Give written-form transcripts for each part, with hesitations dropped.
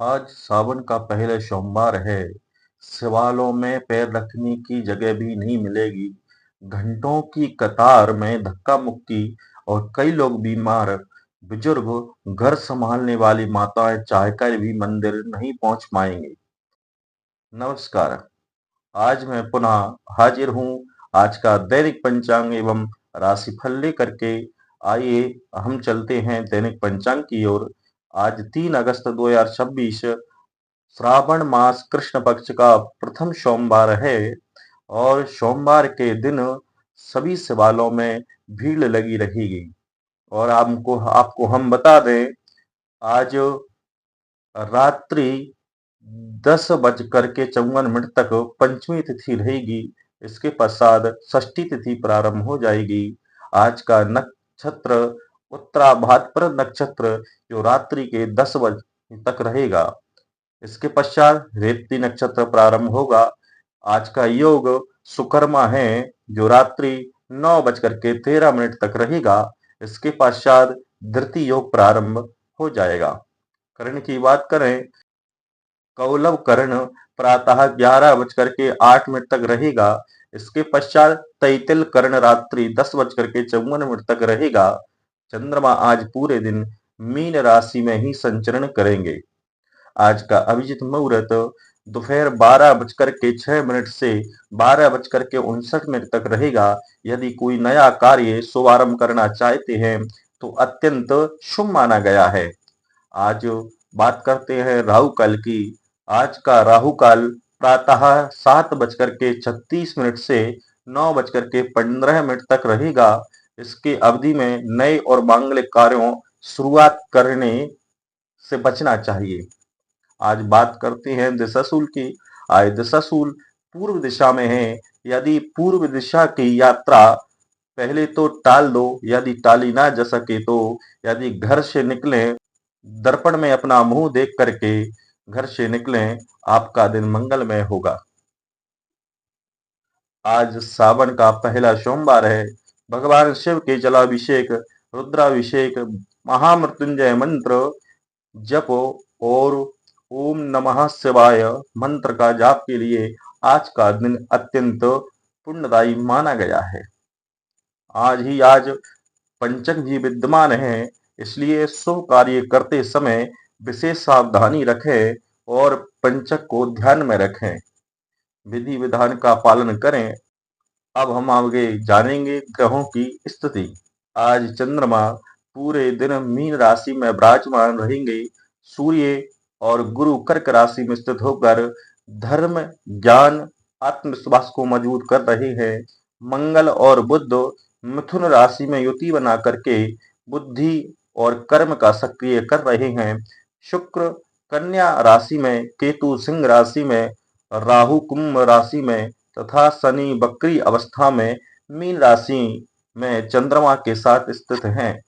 आज सावन का पहला सोमवार है। शिवालयों में पैर रखने की जगह भी नहीं मिलेगी। घंटों की कतार में धक्का मुक्की और कई लोग बीमार बुजुर्ग घर संभालने वाली माताएं चाहकर भी मंदिर नहीं पहुंच पाएंगे। नमस्कार। आज मैं पुनः हाजिर हूँ आज का दैनिक पंचांग एवं राशिफल लेकर के। आइए हम चलते हैं दैनिक पंचांग की ओर। आज 3 अगस्त 2026 श्रावण मास कृष्ण पक्ष का प्रथम सोमवार है और सोमवार के दिन सभी शिवालयों में भीड़ लगी रहेगी। और आपको आपको हम बता दें, आज रात्रि 10:54 तक पंचमी तिथि रहेगी। इसके पश्चात षष्ठी तिथि प्रारंभ हो जाएगी। आज का नक्षत्र उत्तरा भाद्रपद नक्षत्र जो रात्रि के 10 बजे तक रहेगा। इसके पश्चात रेवती नक्षत्र प्रारंभ होगा। आज का योग सुकर्मा है जो रात्रि 9:13 तक रहेगा। इसके पश्चात धृति योग प्रारंभ हो जाएगा। करण की बात करें, कौलव करण प्रातः 11:08 तक रहेगा। इसके पश्चात तैतिल करण रात्रि 10:54 तक रहेगा। चंद्रमा आज पूरे दिन मीन राशि में ही संचरण करेंगे। आज का अभिजीत मुहूर्त दोपहर 12:06 से 12:59 तक रहेगा। यदि कोई नया कार्य शुभारंभ करना चाहते हैं तो अत्यंत शुभ माना गया है। आज बात करते हैं राहु काल की। आज का राहु काल प्रातः 7:36 से 9:15 तक रहेगा। इसके अवधि में नए और मांगलिक कार्यों शुरुआत करने से बचना चाहिए। आज बात करते हैं दिशाशूल की। आज दिशाशूल पूर्व दिशा में है। यदि पूर्व दिशा की यात्रा पहले तो टाल दो, यदि टाली ना जा सके तो यदि घर से निकलें, दर्पण में अपना मुंह देख करके घर से निकलें, आपका दिन मंगलमय होगा। आज सावन का पहला सोमवार है। भगवान शिव के जलाभिषेक, रुद्राभिषेक, महामृत्युंजय मंत्र जपो और ओम नमः शिवाय मंत्र का जाप के लिए आज का दिन अत्यंत पुण्यदायी माना गया है। आज पंचक भी विद्यमान है, इसलिए शुभ कार्य करते समय विशेष सावधानी रखें और पंचक को ध्यान में रखें। विधि विधान का पालन करें। अब हम आगे जानेंगे ग्रहों की स्थिति। आज चंद्रमा पूरे दिन मीन राशि में विराजमान रहेंगे। सूर्य और गुरु कर्क राशि में स्थित होकर धर्म, ज्ञान, आत्मविश्वास को मजबूत कर रहे हैं। मंगल और बुध मिथुन राशि में युति बना करके बुद्धि और कर्म का सक्रिय कर रहे हैं। शुक्र कन्या राशि में, केतु सिंह राशि में, राहु कुंभ राशि में तथा शनि वक्री अवस्था में मीन राशि में चंद्रमा के साथ स्थित हैं।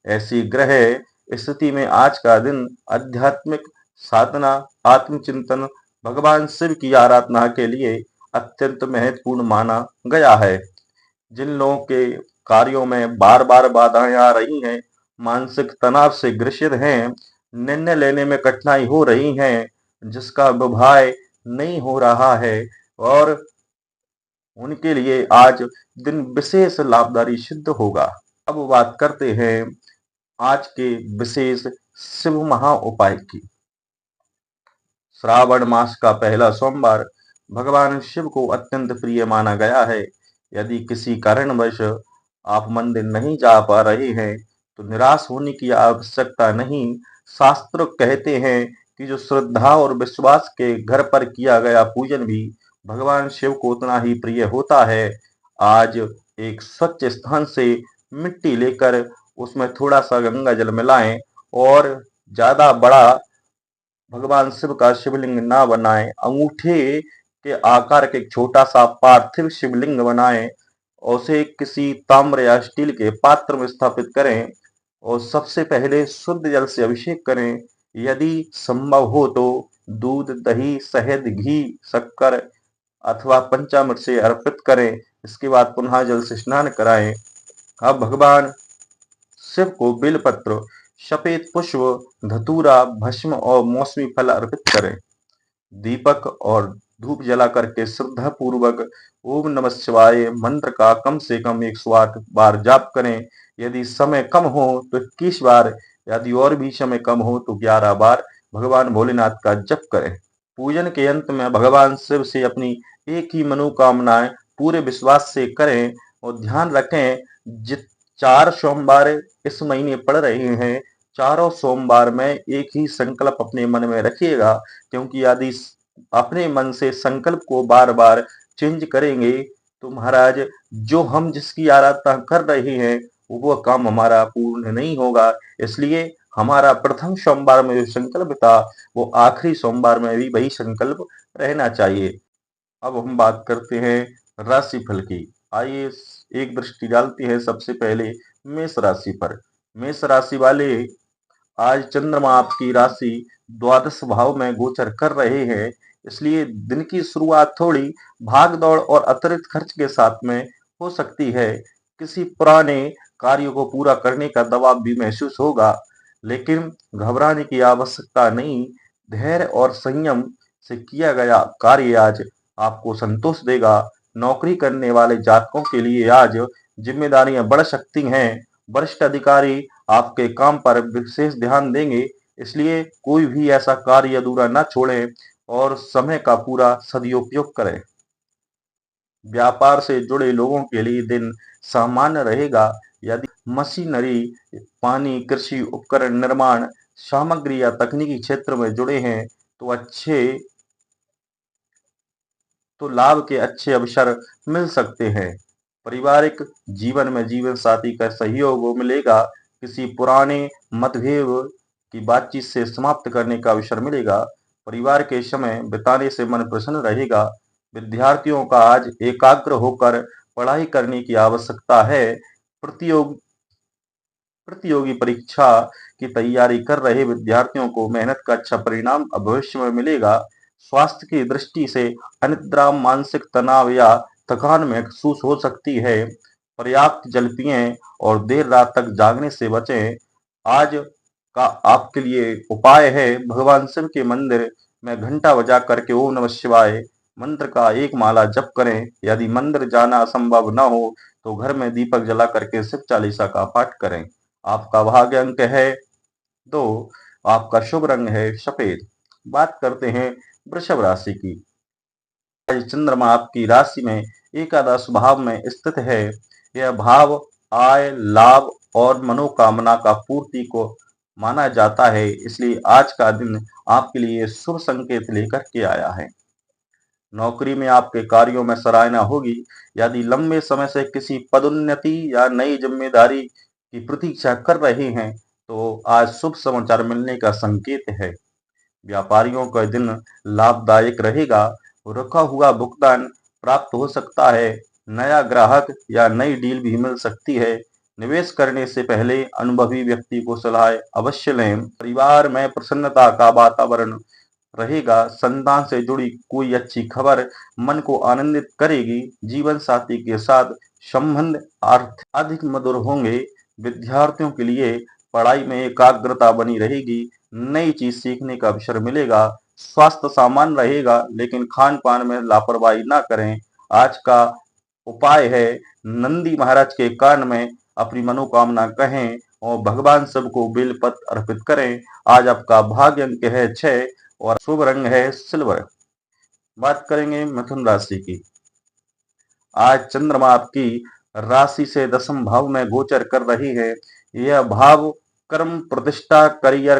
ऐसी ग्रह स्थिति में आज का दिन आध्यात्मिक साधना, आत्मचिंतन, भगवान शिव की आराधना के लिए अत्यंत महत्वपूर्ण माना गया है। जिन लोगों के कार्यों में बार बार बाधाएं आ रही हैं, मानसिक तनाव से ग्रसित हैं, निर्णय लेने में कठिनाई हो रही है, जिसका विवाह नहीं हो रहा है, और उनके लिए आज दिन विशेष लाभकारी सिद्ध होगा। अब बात करते हैं आज के विशेष शुभ महा उपाय की। श्रावण मास का पहला सोमवार भगवान शिव को अत्यंत प्रिय माना गया है। यदि किसी कारणवश आप मंदिर नहीं जा पा रहे हैं तो निराश होने की आवश्यकता नहीं। शास्त्र कहते हैं कि जो श्रद्धा और विश्वास के घर पर किया गया पूजन भी भगवान शिव को उतना ही प्रिय होता है। आज एक स्वच्छ स्थान से मिट्टी लेकर उसमें थोड़ा सा गंगा जल मिलाएं और ज्यादा बड़ा भगवान शिव का शिवलिंग ना बनाएं। अंगूठे के आकार के एक छोटा सा पार्थिव शिवलिंग बनाएं और उसे किसी ताम्र या स्टील के पात्र में स्थापित करें और सबसे पहले शुद्ध जल से अभिषेक करें। यदि संभव हो तो दूध, दही, शहद, घी, शक्कर अथवा पंचामृत से अर्पित करें। इसके बाद पुनः जल से स्नान कराएं। अब भगवान शिव को बेलपत्र, सफेद पुष्प, धतूरा, भस्म और मौसमी फल अर्पित करें। दीपक और धूप जला करके श्रद्धा पूर्वक ओम नमः शिवाय मंत्र का कम से कम 108 बार जाप करें। यदि समय कम हो तो 21 बार, यदि और भी समय कम हो तो 11 बार भगवान भोलेनाथ का जप करें। पूजन के अंत में भगवान शिव से अपनी एक ही मनोकामनाएं पूरे विश्वास से करें और ध्यान रखें, जित 4 सोमवार इस महीने पड़ रहे हैं, चारों सोमवार में एक ही संकल्प अपने मन में रखिएगा, क्योंकि यदि अपने मन से संकल्प को बार बार चेंज करेंगे तो महाराज जो हम जिसकी आराधना कर रहे हैं वो काम हमारा पूर्ण नहीं होगा। इसलिए हमारा प्रथम सोमवार में जो संकल्प था वो आखिरी सोमवार में भी वही संकल्प रहना चाहिए। अब हम बात करते हैं राशिफल की। आइए एक दृष्टि डालते हैं सबसे पहले मेष राशि पर। मेष राशि वाले, आज चंद्रमा आपकी राशि द्वादश भाव में गोचर कर रहे हैं, इसलिए दिन की शुरुआत थोड़ी भाग दौड़ और अतिरिक्त खर्च के साथ में हो सकती है। किसी पुराने कार्य को पूरा करने का दबाव भी महसूस होगा, लेकिन घबराने की आवश्यकता नहीं। धैर्य और संयम से किया गया कार्य आज आपको संतोष देगा। नौकरी करने वाले जातकों के लिए आज जिम्मेदारियां बढ़ सकती हैं। वरिष्ठ अधिकारी आपके काम पर विशेष ध्यान देंगे, इसलिए कोई भी ऐसा कार्य अधूरा न छोड़ें और समय का पूरा सदुपयोग करें। व्यापार से जुड़े लोगों के लिए दिन सामान्य रहेगा। यदि मशीनरी, पानी, कृषि उपकरण, निर्माण सामग्री या तकनीकी क्षेत्र में जुड़े हैं तो लाभ के अच्छे अवसर मिल सकते हैं। पारिवारिक जीवन में जीवन साथी का सहयोग मिलेगा। किसी पुराने मतभेद की बातचीत से समाप्त करने का अवसर मिलेगा। परिवार के समय बिताने से मन प्रसन्न रहेगा। विद्यार्थियों का आज एकाग्र होकर पढ़ाई करने की आवश्यकता है। प्रतियोग प्रतियोगी परीक्षा की तैयारी कर रहे विद्यार्थियों को मेहनत का अच्छा परिणाम भविष्य में मिलेगा। स्वास्थ्य की दृष्टि से अनिद्रा, मानसिक तनाव या थकान महसूस हो सकती है। पर्याप्त जल पिएं और देर रात तक जागने से बचें। आज का आपके लिए उपाय है, भगवान शिव के मंदिर में घंटा बजा करके ओम नमः शिवाय मंत्र का एक माला जप करें। यदि मंदिर जाना असंभव न हो तो घर में दीपक जला करके शिव चालीसा का पाठ करें। आपका भाग्य अंक है 2। आपका शुभ रंग है सफेद। बात करते हैं वृषभ राशि की। आज चंद्रमा आपकी राशि में एकादश भाव में स्थित है। यह भाव आय, लाभ और मनोकामना का पूर्ति को माना जाता है, इसलिए आज का दिन आपके लिए शुभ संकेत लेकर के आया है। नौकरी में आपके कार्यों में सराहना होगी। यदि लंबे समय से किसी पदोन्नति या नई जिम्मेदारी की प्रतीक्षा कर रहे हैं तो आज शुभ समाचार मिलने का संकेत है। व्यापारियों का दिन लाभदायक रहेगा। रुका हुआ भुगतान प्राप्त हो सकता है। नया ग्राहक या नई डील भी मिल सकती है। निवेश करने से पहले अनुभवी व्यक्ति को सलाह अवश्य लें। परिवार में प्रसन्नता का वातावरण रहेगा। संतान से जुड़ी कोई अच्छी खबर मन को आनंदित करेगी। जीवन साथी के साथ संबंध अर्थ अधिक मधुर होंगे। विद्यार्थियों के लिए पढ़ाई में एकाग्रता बनी रहेगी। नई चीज सीखने का अवसर मिलेगा। स्वास्थ्य सामान्य रहेगा, लेकिन खान पान में लापरवाही ना करें। आज का उपाय है, नंदी महाराज के कान में अपनी मनोकामना कहें और भगवान शिव को बेलपत्र अर्पित करें। आज आपका भाग्य अंक है 6 और शुभ रंग है सिल्वर। बात करेंगे मिथुन राशि की। आज चंद्रमा आपकी राशि से दसम भाव में गोचर कर रही है। यह भाव कर्म, प्रतिष्ठा, करियर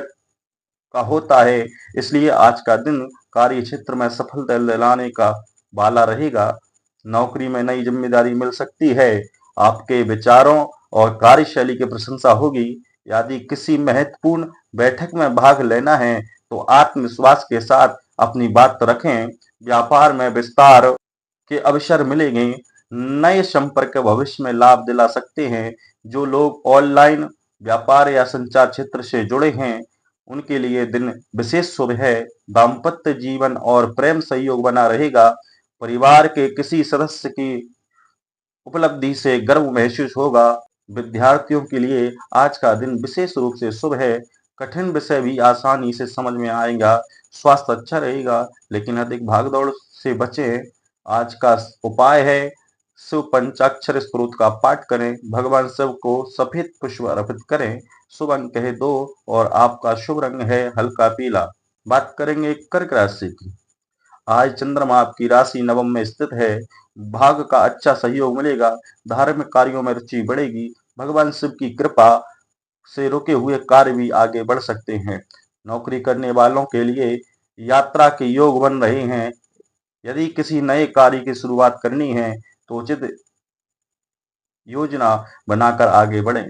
का होता है, इसलिए आज का दिन कार्य क्षेत्र में सफलता दिलाने का वाला रहेगा। नौकरी में नई जिम्मेदारी मिल सकती है। आपके विचारों और कार्यशैली की प्रशंसा होगी। यदि किसी महत्वपूर्ण बैठक में भाग लेना है तो आत्मविश्वास के साथ अपनी बात रखें। व्यापार में विस्तार के अवसर मिलेंगे। नए संपर्क भविष्य में लाभ दिला सकते हैं। जो लोग ऑनलाइन व्यापार या संचार क्षेत्र से जुड़े हैं उनके लिए दिन विशेष शुभ है। दाम्पत्य जीवन और प्रेम सहयोग बना रहेगा। परिवार के किसी सदस्य की उपलब्धि से गर्व महसूस होगा। विद्यार्थियों के लिए आज का दिन विशेष रूप से शुभ है। कठिन विषय भी आसानी से समझ में आएगा। स्वास्थ्य अच्छा रहेगा, लेकिन अधिक भागदौड़ से बचें। आज का उपाय है शिव पंचाक्षर स्तोत्र का पाठ करें। भगवान शिव को सफेद पुष्प अर्पित करें। शुभ अंक है 2 और आपका शुभ रंग है हल्का पीला। बात करेंगे कर्क राशि की। आज चंद्रमा आपकी राशि नवम में स्थित है। भाग का अच्छा सहयोग मिलेगा। धार्मिक कार्यों में रुचि बढ़ेगी। भगवान शिव की कृपा से रुके हुए कार्य भी आगे बढ़ सकते हैं। नौकरी करने वालों के लिए यात्रा के योग बन रहे हैं। यदि किसी नए कार्य की शुरुआत करनी है तो उचित योजना बनाकर आगे बढ़ें।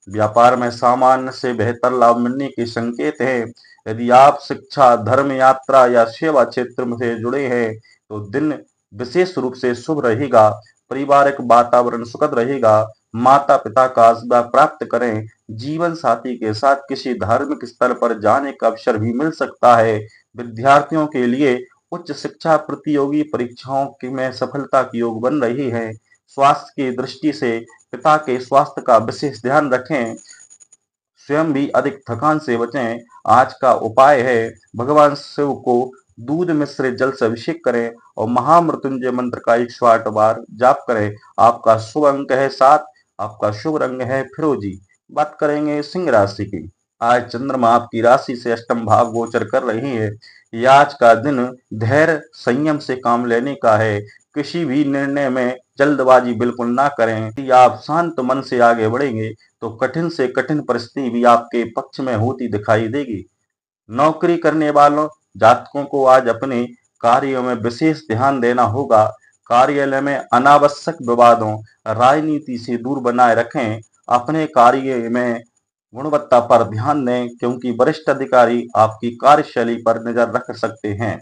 व्यापार में सामान्य से बेहतर लाभ मिलने के संकेत हैं। यदि आप शिक्षा, धर्म, यात्रा या सेवा क्षेत्र से जुड़े हैं तो दिन विशेष रूप से शुभ रहेगा। पारिवारिक वातावरण सुखद रहेगा। माता पिता का आशीर्वाद प्राप्त करें। जीवन साथी के साथ किसी धार्मिक स्थल पर जाने का अवसर भी मिल सकता है। विद्यार्थियों के लिए उच्च शिक्षा प्रतियोगी परीक्षाओं में सफलता की योग बन रही है। स्वास्थ्य की दृष्टि से पिता के स्वास्थ्य का विशेष ध्यान रखें। स्वयं भी अधिक थकान से बचें। आज का उपाय है भगवान शिव को दूध मिश्रित जल से अभिषेक करें और महामृत्युंजय मंत्र का 108 बार जाप करें। आपका शुभ अंक है 7। आपका शुभ रंग है फिरोजी। बात करेंगे सिंह राशि की। आज चंद्रमा आपकी राशि से अष्टम भाव गोचर कर रही है। यह आज का दिन धैर्य संयम से काम लेने का है। किसी भी निर्णय में जल्दबाजी बिल्कुल ना करें। यदि आप शांत मन से आगे बढ़ेंगे तो कठिन से कठिन परिस्थिति भी आपके पक्ष में होती दिखाई देगी। नौकरी करने वालों जातकों को आज अपने कार्यों में विशेष ध्यान देना होगा। कार्यालय में अनावश्यक विवादों, राजनीति से दूर बनाए रखें। अपने कार्य में गुणवत्ता पर ध्यान दें, क्योंकि वरिष्ठ अधिकारी आपकी कार्यशैली पर नजर रख सकते हैं।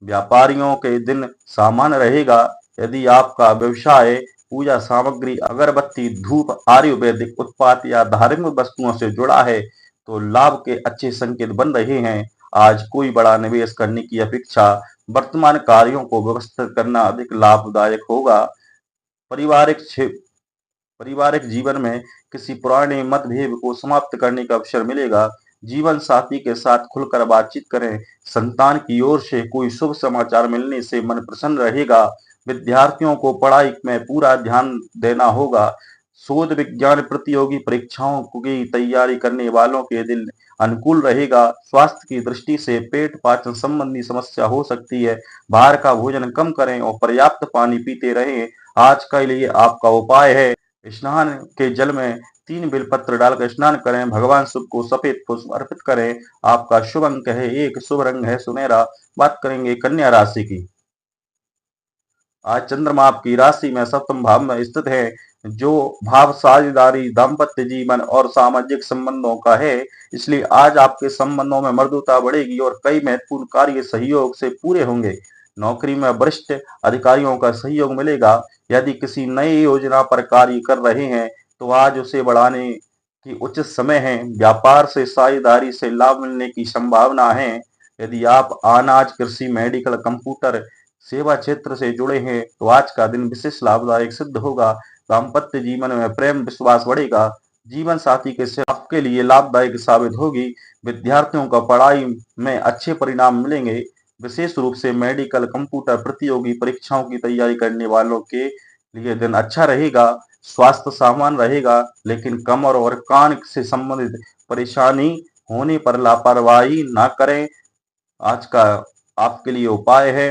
व्यापारियों के दिन सामान्य रहेगा। यदि आपका व्यवसाय पूजा सामग्री, अगरबत्ती, धूप, आयुर्वेदिक उत्पाद या धार्मिक वस्तुओं से जुड़ा है तो लाभ के अच्छे संकेत बन रहे हैं। आज कोई बड़ा निवेश करने की अपेक्षा वर्तमान कार्यों को व्यवस्थित करना अधिक लाभदायक होगा। पारिवारिक पारिवारिक जीवन में किसी पुराने मतभेद को समाप्त करने का अवसर मिलेगा। जीवन साथी के साथ खुलकर बातचीत करें। संतान की ओर से कोई शुभ समाचार मिलने से मन प्रसन्न रहेगा। विद्यार्थियों को पढ़ाई में पूरा ध्यान देना होगा। शोध विज्ञान प्रतियोगी परीक्षाओं की तैयारी करने वालों के दिन अनुकूल रहेगा। स्वास्थ्य की दृष्टि से पेट पाचन संबंधी समस्या हो सकती है। बाहर का भोजन कम करें और पर्याप्त पानी पीते रहें। आज के लिए आपका उपाय है स्नान के जल में 3 बेलपत्र डालकर स्नान करें। भगवान शिव को सफेद पुष्प अर्पित करें। आपका शुभ अंक है 1। शुभ रंग है सुनहरा। बात करेंगे कन्या राशि की। आज चंद्रमा आपकी राशि में सप्तम भाव में स्थित है, जो भाव साझेदारी, दाम्पत्य जीवन और सामाजिक संबंधों का है। इसलिए आज आपके संबंधों में मृदुता बढ़ेगी और कई महत्वपूर्ण कार्य सहयोग से पूरे होंगे। नौकरी में वरिष्ठ अधिकारियों का सहयोग मिलेगा। यदि किसी नई योजना पर कार्य कर रहे हैं तो आज उसे बढ़ाने की उचित समय है। व्यापार से साझेदारी से लाभ मिलने की संभावना है। यदि आप अनाज, कृषि, मेडिकल, कंप्यूटर सेवा क्षेत्र से जुड़े हैं तो आज का दिन विशेष लाभदायक सिद्ध होगा। दाम्पत्य जीवन में प्रेम विश्वास बढ़ेगा। जीवन साथी के से आपके लिए लाभदायक साबित होगी। विद्यार्थियों का पढ़ाई में अच्छे परिणाम मिलेंगे। विशेष रूप से मेडिकल, कंप्यूटर प्रतियोगी परीक्षाओं की तैयारी करने वालों के लिए दिन अच्छा रहेगा। स्वास्थ्य सामान्य रहेगा, लेकिन कमर और कान से संबंधित परेशानी होने पर लापरवाही ना करें। आज का आपके लिए उपाय है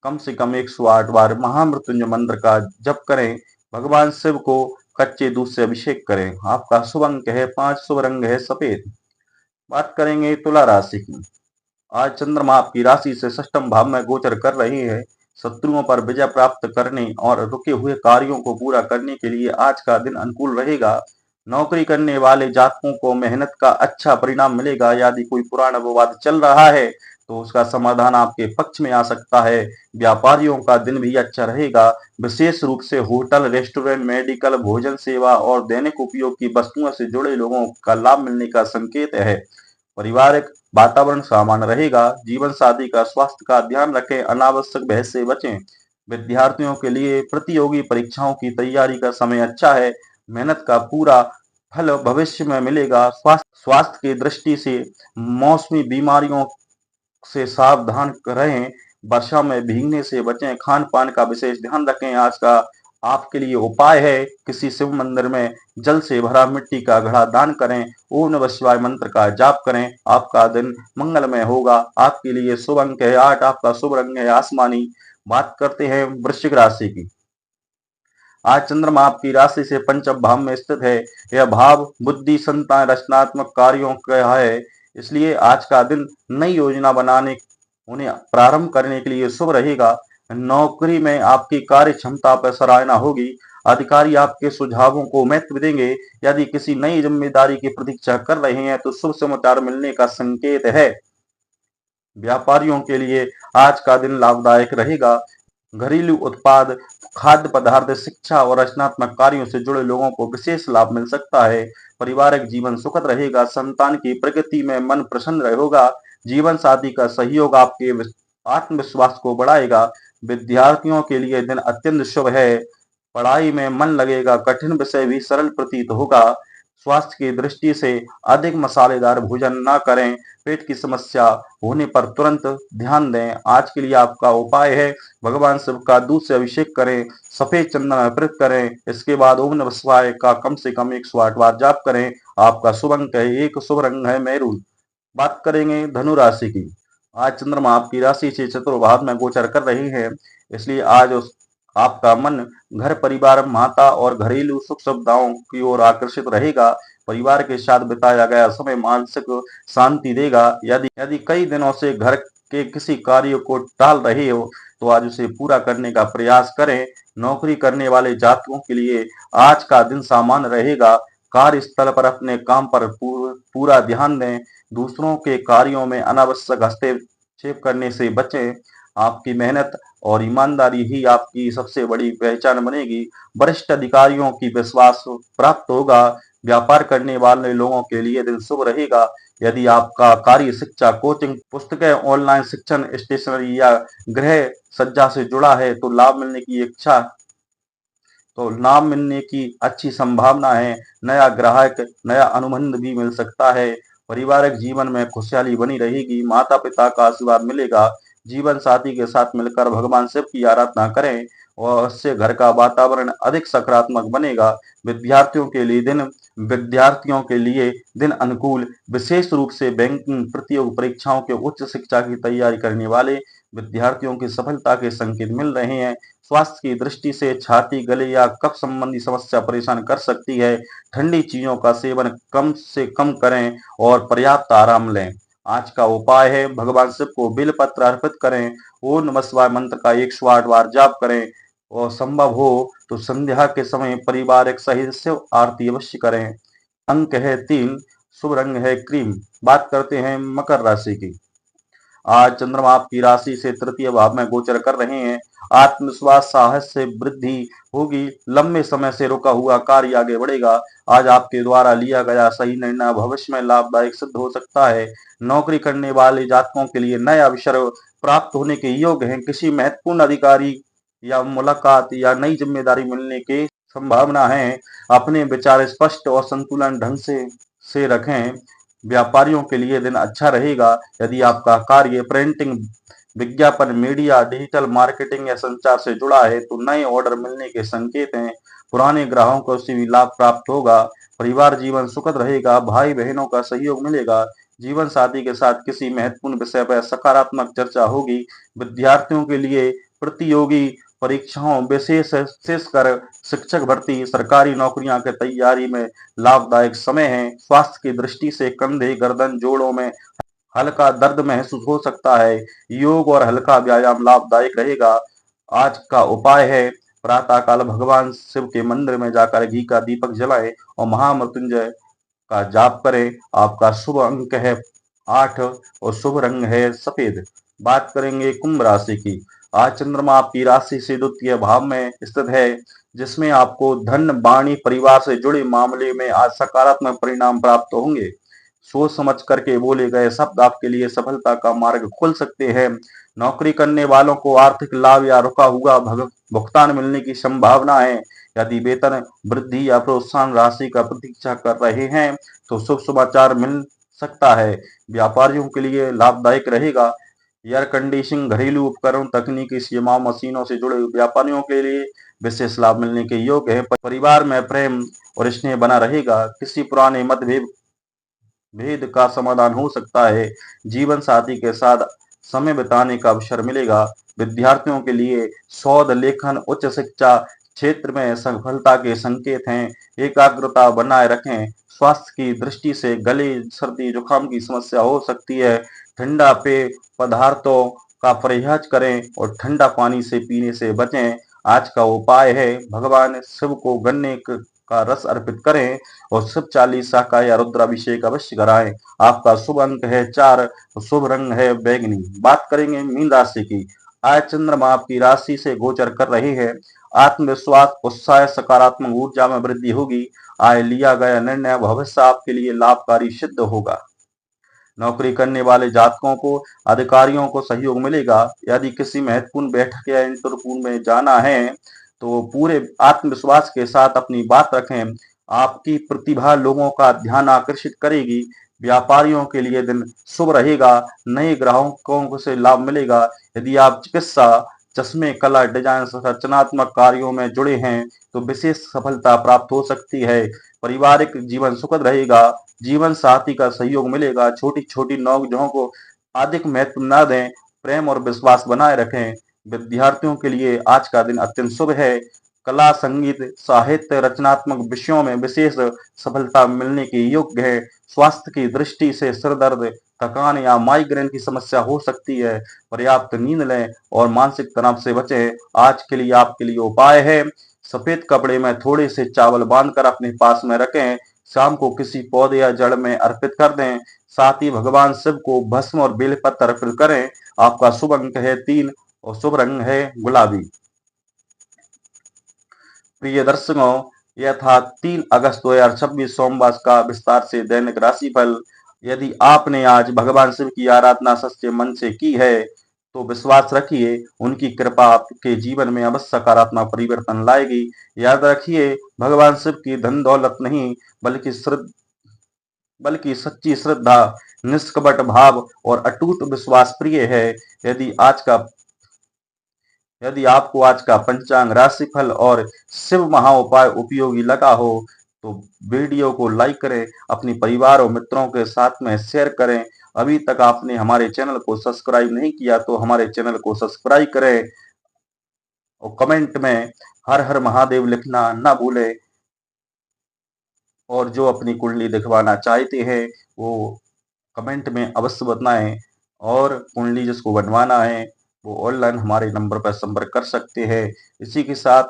कम से कम 108 बार महामृत्युंजय मंत्र का जप करें। भगवान शिव को कच्चे दूध से अभिषेक करें। आपका शुभ अंक है 5। शुभ रंग है सफेद। बात करेंगे तुला राशि की। आज चंद्रमा आपकी राशि से षष्ठम भाव में गोचर कर रही है। शत्रुओं पर विजय प्राप्त करने और रुके हुए कार्यों को पूरा करने के लिए आज का दिन अनुकूल रहेगा। नौकरी करने वाले जातकों को मेहनत का अच्छा परिणाम मिलेगा। यदि कोई पुराना विवाद चल रहा है तो उसका समाधान आपके पक्ष में आ सकता है। व्यापारियों का दिन भी अच्छा रहेगा। विशेष रूप से होटल, रेस्टोरेंट, मेडिकल, भोजन सेवा और दैनिक उपयोग की वस्तुओं से जुड़े लोगों का लाभ मिलने का संकेत है। पारिवारिक वातावरण सामान्य रहेगा। जीवन साथी का स्वास्थ्य का ध्यान रखें। अनावश्यक बहस से बचें। विद्यार्थियों के लिए प्रतियोगी परीक्षाओं की तैयारी का समय अच्छा है। मेहनत का पूरा फल भविष्य में मिलेगा। स्वास्थ्य की दृष्टि से मौसमी बीमारियों से सावधान रहें, वर्षा में भीगने से बचें, खान पान का विशेष ध्यान रखें। आज का आपके लिए उपाय है, किसी शिव मंदिर में जल से भरा मिट्टी का घड़ा दान करें, ओम नमः शिवाय मंत्र का जाप करें। आपका दिन मंगलमय होगा। आपके लिए शुभ अंक है 8, आपका शुभ रंग है आसमानी। बात करते हैं वृश्चिक राशि की। आज चंद्रमा आपकी राशि से पंचम भाव में स्थित है। यह भाव बुद्धि, संतान, रचनात्मक कार्यों का है। इसलिए आज का दिन नई योजना बनाने, उन्हें प्रारंभ करने के लिए शुभ रहेगा। नौकरी में आपकी कार्य क्षमता पर सराहना होगी। अधिकारी आपके सुझावों को महत्व देंगे। यदि किसी नई जिम्मेदारी की प्रतीक्षा कर रहे हैं तो शुभ समाचार मिलने का संकेत है। व्यापारियों के लिए आज का दिन लाभदायक रहेगा। घरेलू उत्पाद, खाद्य पदार्थ, शिक्षा और रचनात्मक कार्यों से जुड़े लोगों को विशेष लाभ मिल सकता है। पारिवारिक जीवन सुखद रहेगा। संतान की प्रगति में मन प्रसन्न रहेगा। जीवन साथी का सहयोग आपके आत्मविश्वास को बढ़ाएगा। विद्यार्थियों के लिए दिन अत्यंत शुभ है। पढ़ाई में मन लगेगा। कठिन विषय भी सरल प्रतीत होगा। स्वास्थ्य की दृष्टि से अधिक मसालेदार भोजन न करें। पेट की समस्या होने पर तुरंत ध्यान दें। आज के लिए आपका उपाय है, भगवान शिव का दूध से अभिषेक करें, सफेद चंदन अर्पित करें। इसके बाद ओम नमः शिवाय का कम से कम 108 बार जाप करें। आपका शुभ अंक है 1, शुभ रंग है मैरून। बात करेंगे धनु राशि की। आज चंद्रमा आपकी राशि से चतुर्भाव में गोचर कर रहे हैं। इसलिए आज आपका मन घर, परिवार, माता और घरेलू सुख सुविधाओं की ओर आकर्षित रहेगा। परिवार के साथ बिताया गया समय मानसिक शांति देगा। यदि यदि कई दिनों से घर के किसी कार्य को टाल रहे हो तो आज उसे पूरा करने का प्रयास करें। नौकरी करने वाले जातकों के लिए आज का दिन सामान्य रहेगा। कार्यस्थल पर अपने काम पर पूरा ध्यान दें। दूसरों के कार्यों में अनावश्यक हस्तक्षेप करने से बचें। आपकी मेहनत और ईमानदारी ही आपकी सबसे बड़ी पहचान बनेगी। वरिष्ठ अधिकारियों की विश्वास प्राप्त होगा। व्यापार करने वाले लोगों के लिए दिन शुभ रहेगा। यदि आपका कार्य शिक्षा, कोचिंग, पुस्तकें, ऑनलाइन शिक्षण, स्टेशनरी या गृह सज्जा से जुड़ा है तो लाभ मिलने की अच्छी संभावना है। नया ग्राहक, नया अनुबंध भी मिल सकता है। पारिवारिक जीवन में खुशहाली बनी रहेगी। माता पिता का आशीर्वाद मिलेगा। जीवन साथी के साथ मिलकर भगवान शिव की आराधना करें और उससे घर का वातावरण अधिक सकारात्मक बनेगा। विद्यार्थियों के लिए दिन अनुकूल, विशेष रूप से बैंकिंग प्रतियोगी परीक्षाओं के उच्च शिक्षा की तैयारी करने वाले विद्यार्थियों की सफलता के संकेत मिल रहे हैं। स्वास्थ्य की दृष्टि से छाती, गले या कफ संबंधी समस्या परेशान कर सकती है। ठंडी चीजों का सेवन कम से कम करें और पर्याप्त आराम लें। आज का उपाय है, भगवान शिव को बेलपत्र अर्पित करें। ओम नमः शिवाय मंत्र का 108 बार जाप करें और संभव हो तो संध्या के समय पारिवारिक सहित शिव आरती अवश्य करें। अंक है 3, शुभ रंग है क्रीम। बात करते हैं मकर राशि की। आज चंद्रमा आपकी राशि से तृतीय भाव में गोचर कर रहे हैं। आत्मविश्वास, साहस से वृद्धि होगी। लंबे समय से रुका हुआ कार्य आगे बढ़ेगा। आज आपके द्वारा लिया गया सही निर्णय भविष्य में लाभदायक सिद्ध हो सकता है। नौकरी करने वाले जातकों के लिए नए अवसर प्राप्त होने के योग हैं। किसी महत्वपूर्ण अधिकारी या मुलाकात या नई जिम्मेदारी मिलने की संभावना है। अपने विचार स्पष्ट और संतुलन ढंग से रखें। व्यापारियों के लिए दिन अच्छा रहेगा। यदि आपका कार्य प्रिंटिंग, विज्ञापन, मीडिया, डिजिटल मार्केटिंग या संचार से जुड़ा है तो नए ऑर्डर मिलने के संकेत हैं। पुराने ग्राहकों से भी लाभ प्राप्त होगा। परिवार जीवन सुखद रहेगा। भाई बहनों का सहयोग मिलेगा। जीवन साथी के साथ किसी महत्वपूर्ण विषय पर सकारात्मक चर्चा होगी। विद्यार्थियों के लिए प्रतियोगी परीक्षाओं, विशेषकर शिक्षक भर्ती, सरकारी नौकरियां की तैयारी में लाभदायक समय है। स्वास्थ्य की दृष्टि से कंधे, गर्दन, जोड़ों में हल्का दर्द महसूस हो सकता है। योग और हल्का व्यायाम लाभदायक रहेगा। आज का उपाय है, प्रातःकाल भगवान शिव के मंदिर में जाकर घी का दीपक जलाएं और महामृत्युंजय का जाप करें। आपका शुभ अंक है 8 और शुभ रंग है सफेद। बात करेंगे कुंभ राशि की। आज चंद्रमा आपकी राशि से द्वितीय भाव में स्थित है, जिसमें आपको धन, वाणी, परिवार से जुड़े मामले में आज सकारात्मक परिणाम प्राप्त होंगे। सोच समझ करके बोले गए शब्द आपके लिए सफलता का मार्ग खोल सकते हैं। नौकरी करने वालों को आर्थिक लाभ या रुका हुआ भुगतान मिलने की संभावना है। यदि वेतन वृद्धि या प्रोत्साहन राशि का प्रतीक्षा कर रहे हैं तो शुभ समाचार मिल सकता है। व्यापारियों के लिए लाभदायक रहेगा। एयर कंडीशनिंग, घरेलू उपकरण, तकनीकी सेवाओं, मशीनों से जुड़े व्यापारियों के लिए विशेष लाभ मिलने के योग्य है। परिवार में प्रेम और स्नेह बना रहेगा। किसी पुराने मतभेद भेद का समाधान हो सकता है। जीवन साथी के साथ समय बिताने का अवसर मिलेगा। विद्यार्थियों के लिए शोध लेखन, उच्च शिक्षा क्षेत्र में सफलता के संकेत हैं। एकाग्रता बनाए रखें। स्वास्थ्य की दृष्टि से गले, सर्दी, जुकाम की समस्या हो सकती है। ठंडा पेय पदार्थों का परहेज करें और ठंडा पानी से पीने से बचें। आज का उपाय है भगवान शिव को गन्ने का रस अर्पित करें और शिव चालीसा का या रुद्राभिषेक अवश्य कराएं। आपका शुभ अंक है 4 और शुभ रंग है बैंगनी। बात करेंगे मीन राशि की। आज चंद्रमा आपकी राशि से गोचर कर रहे हैं। आत्मविश्वास, उत्साह, सकारात्मक ऊर्जा में वृद्धि होगी। आज लिया गया निर्णय भविष्य आपके लिए लाभकारी सिद्ध होगा। नौकरी करने वाले जातकों को अधिकारियों को सहयोग मिलेगा। यदि किसी महत्वपूर्ण बैठक या इंटरव्यू में जाना है तो पूरे आत्मविश्वास के साथ अपनी बात रखें। आपकी प्रतिभा लोगों का ध्यान आकर्षित करेगी। व्यापारियों के लिए दिन शुभ रहेगा। नए ग्राहकों से लाभ मिलेगा। यदि आप चिकित्सा, चश्मे, कला, डिजाइन, रचनात्मक कार्यों में जुड़े हैं तो विशेष सफलता प्राप्त हो सकती है। पारिवारिक जीवन सुखद रहेगा। जीवन साथी का सहयोग मिलेगा। छोटी छोटी नौकझोंक को अधिक महत्व न दें। प्रेम और विश्वास बनाए रखें। विद्यार्थियों के लिए आज का दिन अत्यंत शुभ है। कला, संगीत, साहित्य, रचनात्मक विषयों में विशेष सफलता मिलने के योग्य है। स्वास्थ्य की दृष्टि से सिर दर्द, थकान या माइग्रेन की समस्या हो सकती है। पर्याप्त नींद लें और मानसिक तनाव से बचें। आज के लिए आपके लिए उपाय है सफेद कपड़े में थोड़े से चावल बांधकर अपने पास में रखें। शाम को किसी पौधे या जड़ में अर्पित कर दें। साथ ही भगवान शिव को भस्म और बेलपत्र अर्पित करें। आपका शुभ अंक है 3 और शुभ रंग है गुलाबी। प्रिय दर्शकों, यह था 3 अगस्त 2026 सोमवार का विस्तार से दैनिक राशिफल। यदि आपने आज भगवान शिव की आराधना सच्चे मन से की है तो विश्वास रखिए उनकी कृपा आपके जीवन में अवश्य सकारात्मक परिवर्तन लाएगी। याद रखिए भगवान शिव की धन दौलत नहीं बल्कि सच्ची श्रद्धा, निष्कपट भाव और अटूट विश्वास प्रिय है। यदि आपको आज का पंचांग, राशिफल और शिव महा उपाय उपयोगी लगा हो तो वीडियो को लाइक करें, अपने परिवार और मित्रों के साथ में शेयर करें। अभी तक आपने हमारे चैनल को सब्सक्राइब नहीं किया तो हमारे चैनल को सब्सक्राइब करें और कमेंट में हर हर महादेव लिखना ना भूलें। और जो अपनी कुंडली दिखवाना चाहते हैं वो कमेंट में अवश्य बताएं। और कुंडली जिसको बनवाना है वो ऑनलाइन हमारे नंबर पर संपर्क कर सकते हैं। इसी के साथ,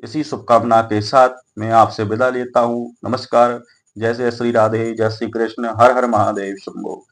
इसी शुभकामना के साथ मैं आपसे विदा लेता हूँ। नमस्कार। जय जय श्री राधे, जय श्री कृष्ण, हर हर महादेव शंभो।